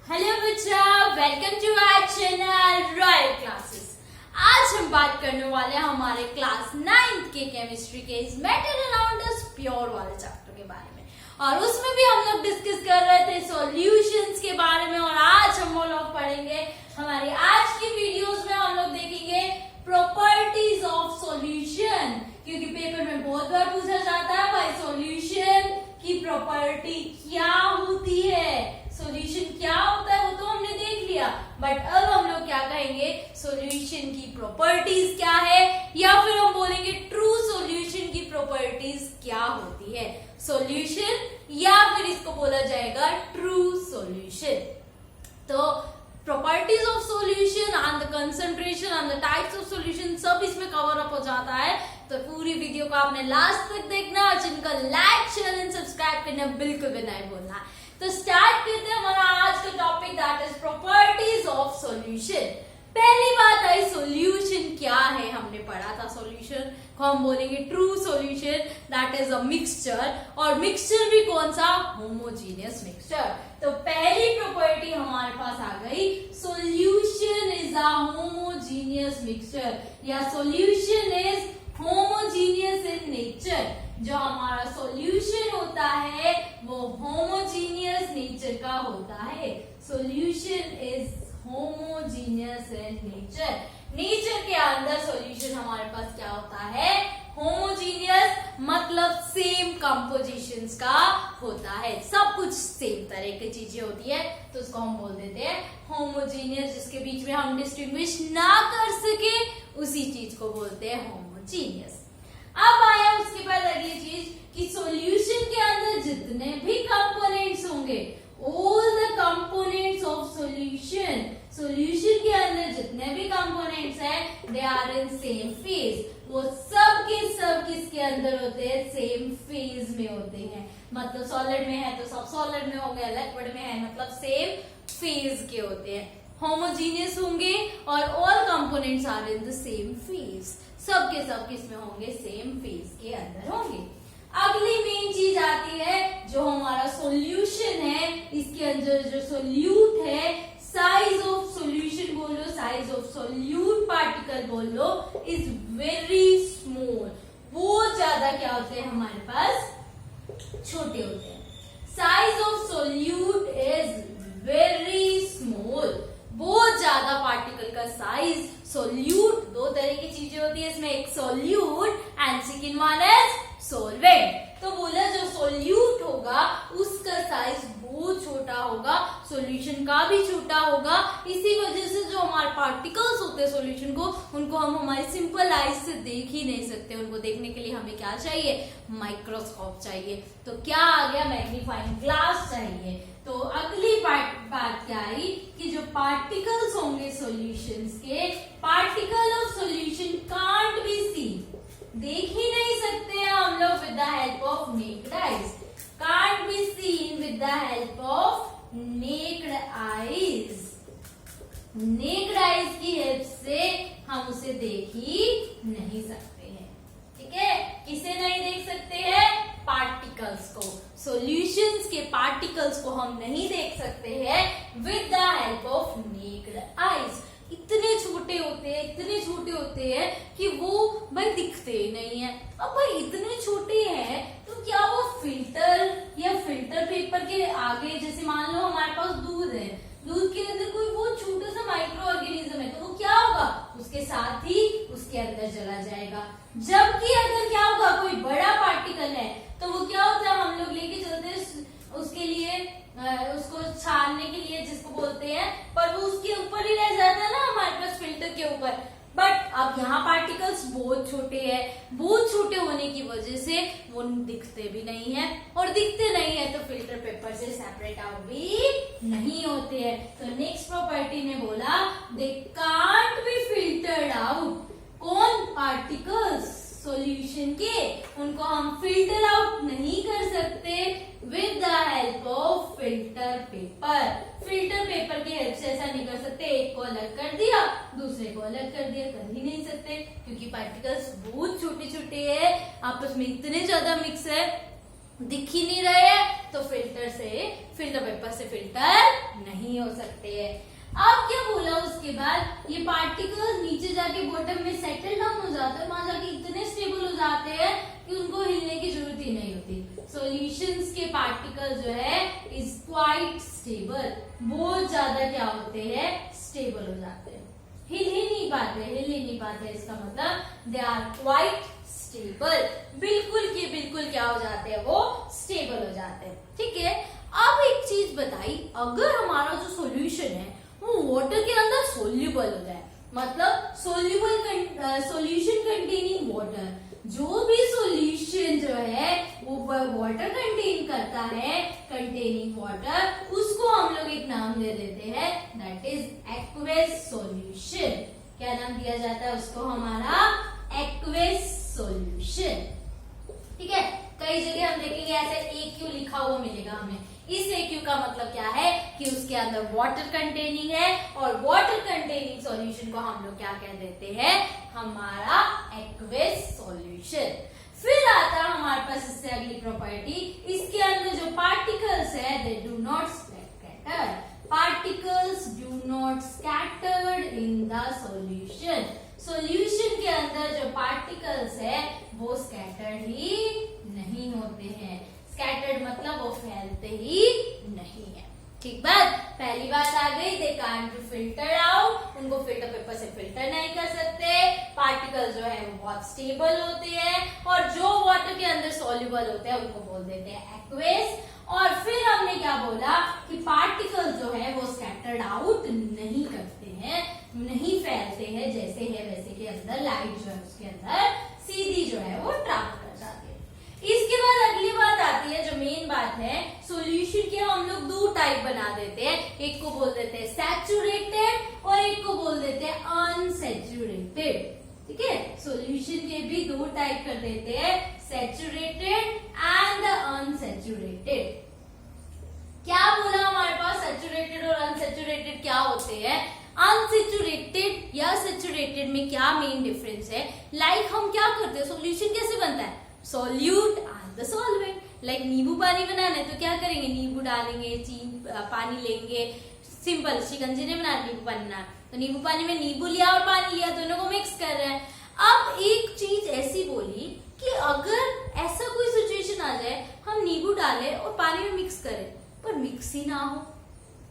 Hello बच्चा, welcome to our channel Royal Classes. आज हम बात करने वाले हैं हमारे क्लास 9th के केमिस्ट्री के इस मेटल अराउंड अस प्योर वाले चैप्टर के बारे में, और उसमें भी हम लोग डिस्कस कर रहे थे सॉल्यूशंस के बारे में। और आज हम लोग पढ़ेंगे, हमारी आज की वीडियोस में हम लोग देखेंगे प्रॉपर्टीज ऑफ सॉल्यूशन, क्योंकि पेपर में बहुत बार पूछा जाता है भाई सॉल्यूशन की प्रॉपर्टी क्या होती है, सॉल्यूशन क्या होता है वो तो हमने देख लिया, बट अब हम लोग क्या कहेंगे, सॉल्यूशन की प्रॉपर्टीज क्या है, या फिर हम बोलेंगे ट्रू सॉल्यूशन की प्रॉपर्टीज क्या होती है, सॉल्यूशन या फिर इसको बोला जाएगा ट्रू सॉल्यूशन। तो properties of solution and the concentration and the types of solution सब इसमें कवर अप हो जाता है। तो पूरी वीडियो को आपने लास्ट तक देखना और जिनका लाइक शेयर एंड सब्सक्राइब करना बिल्कुल भी नहीं भूलना। तो स्टार्ट करते हैं हमारा आज का topic, that is properties of solution. पहली बात आई सॉल्यूशन क्या है, हमने पढ़ा था सॉल्यूशन को हम बोलेंगे true solution, that is a mixture, और मिक्सचर भी कौन सा, होमोजीनियस मिक्सचर। तो पहली प्रॉपर्टी हमारे पास आ गई, solution is a homogeneous mixture, या solution is homogeneous in nature. जो हमारा सॉल्यूशन होता है वो होमोजीनियस नेचर का होता है। Solution is homogeneous in nature. Nature के अंदर सॉल्यूशन हमारे पास क्या होता है, होमोजीनियस, मतलब सेम कंपोजिशंस का होता है, सब कुछ सेम तरह की चीजें होती है, तो उसको हम बोल देते हैं होमोजीनियस। जिसके बीच में हम डिस्टिंग्विश ना कर सके उसी चीज को बोलते हैं होमोजीनियस। अब आया उसके बाद अगली चीज कि सॉल्यूशन के अंदर जितने भी कंपोनेंट्स होंगे, all the components of solution, solution के अंदर जितने भी कंपोनेंट्स हैं they are in same phase. वो सब के सब किसके अंदर होते हैं, सेम फेज में होते हैं। मतलब सॉलिड में है तो सब सॉलिड में होंगे, लिक्विड में है मतलब सेम फेज के होते हैं, होमोजीनियस होंगे, और all components are in the same phase. सब के सब किसमें होंगे, सेम फेज के अंदर होंगे। अगली मेन चीज आती है जो हमारा सॉल्यूशन है, इसके अंदर जो सोल्यूट है, साइज ऑफ सॉल्यूशन बोलो, साइज ऑफ सोल्यूट पार्टिकल बोलो, इज वेरी स्मॉल। बहुत ज्यादा क्या होते हैं हमारे पास, छोटे होते हैं। Size of solute is very small, बहुत ज्यादा पार्टिकल का साइज। सोल्यूट दो तरह की चीजें होती है इसमें, एक solute and second one is solvent. तो बोला जो सोल्यूट होगा उसका साइज बहुत छोटा होगा, सॉल्यूशन का भी छोटा होगा। इसी वजह से जो हमारे पार्टिकल्स होते हैं सॉल्यूशन को, उनको हम हमारी सिंपल आईज से देख ही नहीं सकते। उनको देखने के लिए हमें क्या चाहिए, माइक्रोस्कोप चाहिए। तो क्या आ गया, मैग्नीफाइंग ग्लास चाहिए। तो अगली बात क्या आई कि जो पार्टिकल्स होंगे सॉल्यूशंस के, particle of solution can't be seen, देख ही नहीं सकते हैं हम लोग with the help of naked eyes, can't be seen with the help of naked eyes. Naked eyes की हेल्प से हम उसे देख ही नहीं सकते हैं, ठीक है। किसे नहीं देख सकते हैं, पार्टिकल्स को, सॉल्यूशंस के पार्टिकल्स को हम नहीं देख सकते हैं with the help of naked eyes. इतने छोटे होते हैं कि वो भाई दिखते ही नहीं है। अब भाई इतने छोटे हैं तो क्या वो फिल्टर या फिल्टर पेपर के आगे, जैसे मान लो हमारे पास दूध है, दूध के अंदर कोई वो छोटा सा माइक्रो ऑर्गेनिज्म है, तो वो क्या होगा, उसके साथ ही उसके अंदर चला जाएगा। जबकि अगर क्या होगा, कोई बड़ा पार्टिकल है तो वो क्या होता है, हम लोग लेके चलते हैं उसके लिए, उसको छानने के लिए जिसको बोलते हैं, पर वो उसके ऊपर ही रह जाता है ना हमारे पास फिल्टर के ऊपर। बट अब यहाँ पार्टिकल्स बहुत छोटे हैं, बहुत छोटे होने की वजह से वो दिखते भी नहीं है, और दिखते नहीं है तो फिल्टर पेपर से सेपरेट आउट भी नहीं होते हैं। तो नेक्स्ट प्रॉपर्टी ने बोला they can't be filtered out. कौन, पार्टिकल्स सॉल्यूशन के, उनको हम फिल्टर आउट नहीं कर सकते with the help of filter paper. Filter paper की हेल्प से ऐसा नहीं कर सकते, एक को अलग कर दिया दूसरे को अलग कर दिया, कर ही नहीं सकते, क्योंकि पार्टिकल्स बहुत छोटे छोटे हैं, आपस में इतने ज्यादा मिक्स है, दिख ही नहीं रहे हैं, तो फिल्टर पेपर से फिल्टर नहीं हो सकते हैं। अब क्या बोला उसके बाद, ये पार्टिकल्स नीचे जाके बॉटम में सेटल डाउन हो जाते हैं, वहां जाके इतने स्टेबल हो जाते हैं कि उनको हिलने की जरूरत ही नहीं होती। सॉल्यूशंस के पार्टिकल जो है इज क्वाइट स्टेबल, बहुत ज्यादा क्या होते हैं, स्टेबल हो जाते हैं, हिल ही नहीं पाते, इसका मतलब दे आर क्वाइट स्टेबल, बिल्कुल के बिल्कुल क्या हो जाते हैं, वो स्टेबल हो जाते हैं। ठीक है, अब एक चीज बताई, अगर हमारा जो सॉल्यूशन है वो वाटर के अंदर सोल्यूबल हो जाए, मतलब सॉल्यूशन कंटेनिंग वाटर, जो भी सॉल्यूशन जो है वो वाटर कंटेन करता है, कंटेनिंग वाटर, उसको हम लोग एक नाम दे देते हैं, दैट इज एक्वस सॉल्यूशन। क्या नाम दिया जाता है उसको, हमारा एक्वस सॉल्यूशन। ठीक है, कई जगह हम देखेंगे ऐसे AQ लिखा हुआ मिलेगा हमें, इस AQ का मतलब क्या है कि उसके अंदर वाटर कंटेनिंग है, और वाटर कंटेनिंग सॉल्यूशन को हम लोग क्या कह देते हैं, हमारा एक्वस सॉल्यूशन। फिर आता है हमारे पास इससे अगली प्रॉपर्टी, इसके अंदर जो पार्टिकल्स है they do not scatter, particles do not scattered in the solution, solution के अंदर जो पार्टिकल्स है वो स्कैटर्ड ही नहीं होते हैं, स्कैटर्ड मतलब वो फैलते ही नहीं है। ठीक बात, पहली बात आ गई, they can't be filter out, उनको फिल्टर पेपर से फिल्टर नहीं कर सकते, पार्टिकल जो है वो बहुत स्टेबल होते हैं, और जो वाटर के अंदर सॉल्युबल होते हैं उनको बोल देते हैं एक्वेस। और फिर हमने क्या बोला कि पार्टिकल जो है वो स्कैटर्ड आउट नहीं करते हैं, नहीं फैलते हैं, जैसे है वैसे के अंदर लाइट जो है उसके अंदर सीधी जो है वो ट्रैप कर जाती है। इसके बाद अगली बात आती है, जो मेन बात है, सॉल्यूशन के हम लोग दो टाइप बना देते हैं, एक को बोल देते हैं सैचुरेटेड और एक को बोल देते हैं अनसैचुरेटेड। ठीक है, सॉल्यूशन के भी दो टाइप कर देते हैं, सैचुरेटेड एंड अनसैचुरेटेड। क्या बोला हमारे पास, सैचुरेटेड और अनसैचुरेटेड क्या होते हैं, अनसैचुरेटेड या सैचुरेटेड में क्या मेन डिफरेंस है, लाइक हम क्या करते हैं, सॉल्यूशन कैसे बनता है, solute and the solvent, like नींबू पानी बनाना है तो क्या करेंगे, नींबू डालेंगे, पानी लेंगे, सिंपल शिकंजी ने बनाना, नींबू पानी बनाना, तो नींबू पानी में नींबू लिया और पानी लिया, दोनों को मिक्स कर रहे हैं। अब एक चीज ऐसी बोली कि अगर ऐसा कोई सिचुएशन आ जाए, हम नींबू डालें और पानी में मिक्स करें पर मिक्स ही ना हो,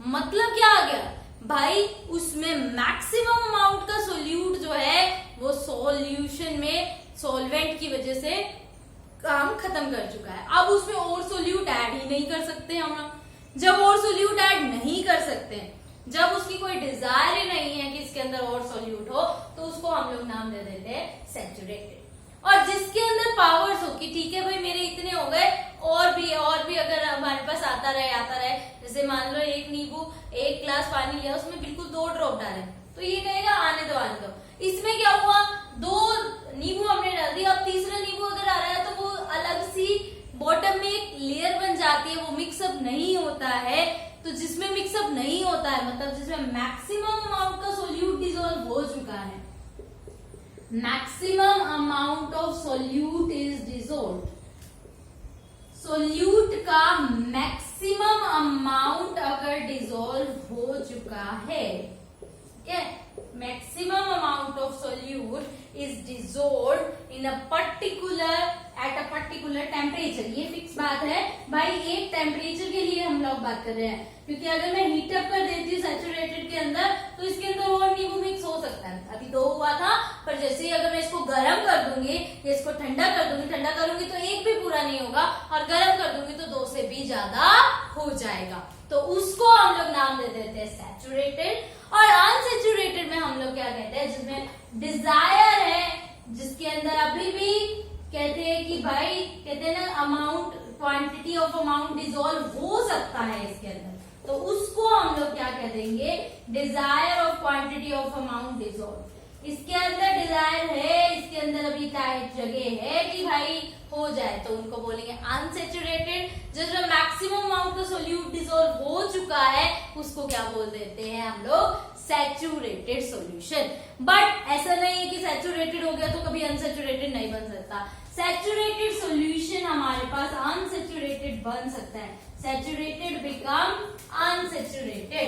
मतलब क्या आ गया भाई, उसमें मैक्सिमम अमाउंट का सोल्यूट जो है वो सॉल्यूशन में सॉल्वेंट की वजह से काम खत्म कर चुका है, अब उसमें और सोल्यूट ऐड ही नहीं कर सकते हम लोग। जब और सोल्यूट ऐड नहीं कर सकते, जब उसकी कोई डिजायर ही नहीं है कि इसके अंदर और सोल्यूट हो, तो उसको हम लोग नाम दे देते हैं सैचुरेटेड। और जिसके अंदर पावर्स हो कि ठीक है भाई मेरे इतने हो गए, और भी अगर हमारे पास आता रहे, जैसे मान लो एक नींबू, एक ग्लास पानी लिया, उसमें बिल्कुल 2 ड्रॉप डाले, तो ये कहेगा आने दो। इसमें क्या हुआ, 2 नींबू हमने डाल दिया, अब तीसरा नींबू अगर आ रहा है तो वो अलग सी बॉटम में एक लेयर बन जाती है, वो मिक्सअप नहीं होता है। तो जिसमें मिक्सअप नहीं होता है मतलब जिसमें मैक्सिमम अमाउंट का सोल्यूट डिसॉल्व हो चुका है, maximum amount of solute is dissolved, solute का मैक्सिमम अमाउंट अगर डिसॉल्व हो चुका है, maximum amount of solute is dissolved in a particular at a particular temperature, ये फिक्स बात है भाई, एक टेम्परेचर के लिए हम लोग बात कर रहे हैं, क्योंकि अगर मैं हीट अप कर देती हूँ सैचुरेटेड के अंदर तो इसके अंदर और नींबू मिक्स हो सकता है, अभी 2 हुआ था, पर जैसे ही अगर मैं इसको गर्म कर दूंगी या इसको ठंडा करूंगी तो एक भी पूरा नहीं होगा, और गर्म कर दूंगी तो 2 से भी ज्यादा हो जाएगा, तो उसको हम लोग नाम दे देते हैं सैचुरेटेड। और अनसैचुरेटेड में हम लोग क्या कहते हैं, जिसमें डिजायर है, जिसके अंदर अभी भी कहते हैं कि भाई कहते हैं ना amount, quantity of amount dissolve हो सकता है इसके अंदर, तो उसको हम लोग क्या कह देंगे, desire of quantity of amount dissolve. इसके अंदर डिजायर है, इसके अंदर अभी टाइट जगह है कि भाई हो जाए, तो उनको बोलेंगे अनसैचुरेटेड। जिसमें मैक्सिमम अमाउंट का सोल्यूट डिसॉल्व हो चुका है उसको क्या बोल देते हैं हम लोग, सैचुरेटेड सॉल्यूशन। बट ऐसा नहीं है कि सैचुरेटेड हो गया तो कभी अनसैचुरेटेड नहीं बन सकता, सैचुरेटेड सॉल्यूशन हमारे पास अनसैचुरेटेड बन सकता है, सैचुरेटेड बिकम अनसैचुरेटेड।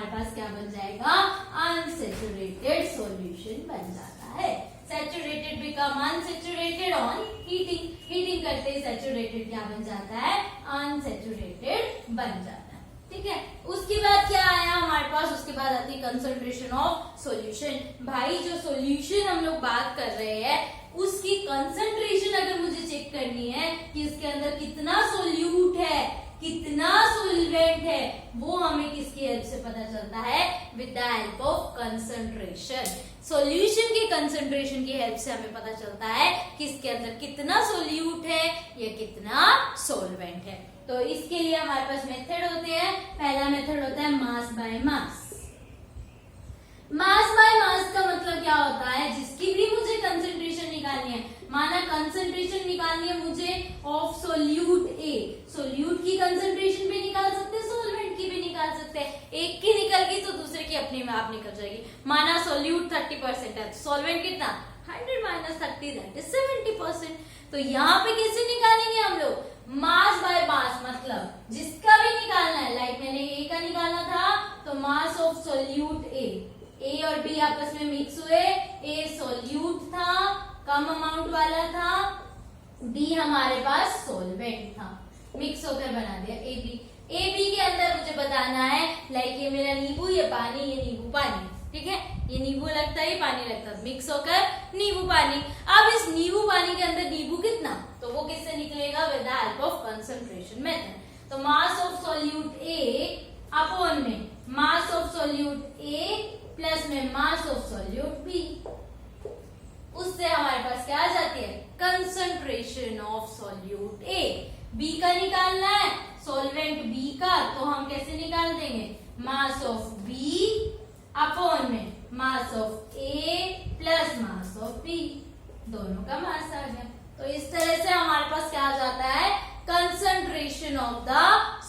हमारे पास क्या बन जाएगा, अनसेचुरेटेड सॉल्यूशन बन जाता है। Saturated become unsaturated on heating, heating करते ही सैचुरेटेड क्या बन जाता है, अनसैचुरेटेड बन जाता है। ठीक है, उसके बाद क्या आया हमारे पास, उसके बाद आती है कंसंट्रेशन ऑफ सॉल्यूशन। भाई जो सॉल्यूशन हम लोग बात कर रहे हैं उसकी कंसंट्रेशन अगर मुझे चेक करनी है कि इसके अंदर कितना सोल्यूट है, कितना सोलवेंट है, वो हमें किसकी हेल्प से पता चलता है, with the help of concentration. Solution के कंसंट्रेशन की हेल्प से हमें पता चलता है कि इसके अंदर कितना सोल्यूट है या कितना सोलवेंट है। तो इसके लिए हमारे पास मेथड होते हैं। पहला मेथड होता है mass by mass. Mass by mass का मतलब क्या होता है, जिसकी भी मुझे कंसंट्रेशन निकालनी है, माना कंसंट्रेशन निकालनी है मुझे ऑफ सोल्यूट ए, सोल्यूट की कंसंट्रेशन भी निकाल सकते हैं, सोलवेंट की भी निकाल सकते हैं। एक की निकल गई तो दूसरे की अपने में आप निकल जाएगी। माना सोल्यूट 30% है, सोलवेंट कितना, 100 माइनस 30 दैट इज 70%। तो यहाँ पे कैसे निकालेंगे हम लोग, मास बाय मास, मतलब जिसका भी निकालना है, लाइक मैंने ए का निकालना था तो मास ऑफ सोल्यूट ए और बी आपस में मिक्स हुए, ए सोल्यूट था, कम अमाउंट वाला था, बी हमारे पास सोलवेंट था, मिक्स होकर बना दिया ए बी। ए बी के अंदर मुझे बताना है, लाइक ये मेरा नींबू, ये पानी, ये नींबू पानी, ठीक है, ये नींबू लगता है, ये पानी लगता है, मिक्स होकर नींबू पानी। अब इस नींबू पानी के अंदर नींबू कितना, तो वो किससे निकलेगा, with the help of concentration method. तो mass of solute A upon में mass of solute A plus में मास ऑफ सोल्यूट बी, उससे हमारे पास क्या आ जाती है, concentration of solute A. B का निकालना है, सोलवेंट बी का, तो हम कैसे निकाल देंगे, मास ऑफ बी अपॉन में mass of A plus mass of B, दोनों का मास आ गया। तो इस तरह से हमारे पास क्या आ जाता है, कंसंट्रेशन ऑफ द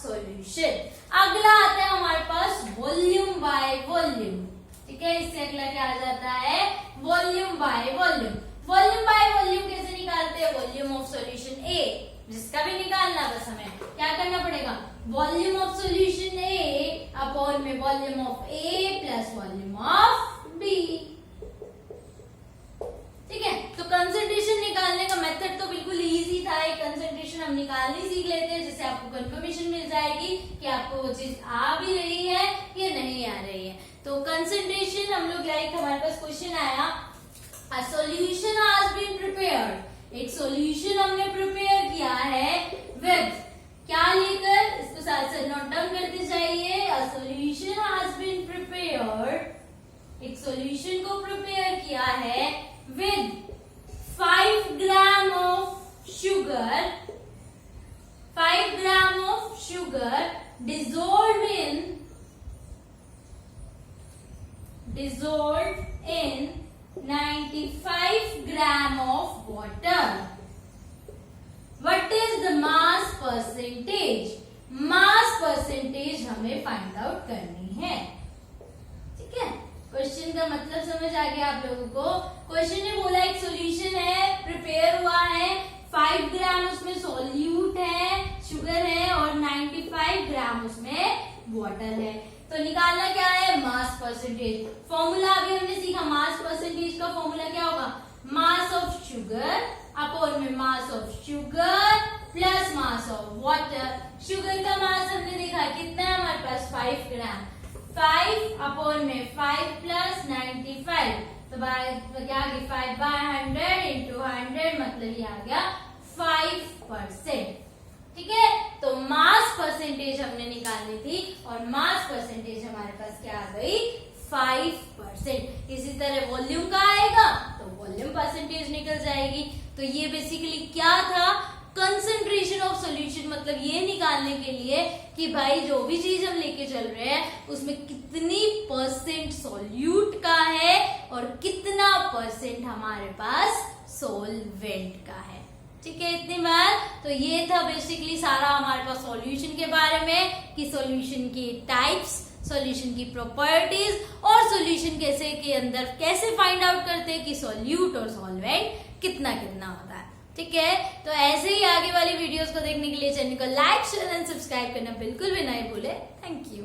सॉल्यूशन। अगला आता है हमारे पास वॉल्यूम बाय वॉल्यूम। ठीक है, इससे अगला क्या आ जाता है, volume by volume. Volume by volume कैसे निकालते हैं, वॉल्यूम ऑफ सॉल्यूशन ए, जिसका भी निकालना, बस हमें क्या करना पड़ेगा, volume of solution A upon में volume of A plus volume of B. ठीक है, तो कंसंट्रेशन निकालने का मेथड तो बिल्कुल इजी था, एक कंसंट्रेशन हम निकालनी सीख लेते हैं, जिससे आपको कंफर्मेशन मिल जाएगी कि आपको वो चीज आ भी रही है या नहीं आ रही है। तो कंसंट्रेशन हम लोग, लाइक हमारे पास क्वेश्चन आया, a solution has been prepared, एक सॉल्यूशन हमने प्रिपेयर किया है विद, क्या लेकर, इसको साथ साथ नोट डाउन करते जाइए, a solution has been prepared, एक सॉल्यूशन को प्रिपेयर किया है with 5 gram of sugar, 5 gram of sugar dissolved in 95 gram of water. What is the mass percentage? Mass percentage हमें फाइंड आउट करनी है। ठीक है, क्वेश्चन का मतलब समझ आ गया आप लोगों को। क्वेश्चन ने बोला एक सॉल्यूशन है, प्रिपेयर हुआ है, 5 ग्राम उसमें सॉल्यूट है, शुगर है, और 95 ग्राम उसमें वाटर है। तो निकालना क्या है, मास परसेंटेज। फॉर्मूला अभी हमने सीखा, मास परसेंटेज का फॉर्मूला क्या होगा, मास ऑफ शुगर अपॉन में mass of sugar plus mass of water. Sugar का मास हमने देखा कितना है हमारे पास, 5 ग्राम, 5 अपॉन में 5 प्लस 95, तो क्या आ गया, 5 बाय 100 इंटू 100, मतलब ये आ गया 5%। ठीक है, तो मास परसेंटेज हमने निकालनी थी, और मास परसेंटेज हमारे पास क्या आ गई, 5%। इसी तरह वॉल्यूम का आएगा तो वॉल्यूम परसेंटेज निकल जाएगी। तो ये बेसिकली क्या था, कंसंट्रेशन ऑफ सॉल्यूशन, मतलब ये निकालने के लिए कि भाई जो भी चीज हम लेके चल रहे हैं उसमें कितनी परसेंट सॉल्यूट का है और कितना परसेंट हमारे पास सोलवेंट का है। ठीक है, इतनी बात। तो ये था बेसिकली सारा हमारे पास सॉल्यूशन के बारे में, कि सॉल्यूशन की टाइप्स, सॉल्यूशन की प्रॉपर्टीज, और सॉल्यूशन कैसे के अंदर कैसे फाइंड आउट करते हैं कि सॉल्यूट और सॉल्वेंट कितना कितना होता है। ठीक है, तो ऐसे ही आगे वाली वीडियोस को देखने के लिए चैनल को लाइक, शेयर एंड सब्सक्राइब करना बिल्कुल भी नहीं भूले। Thank you.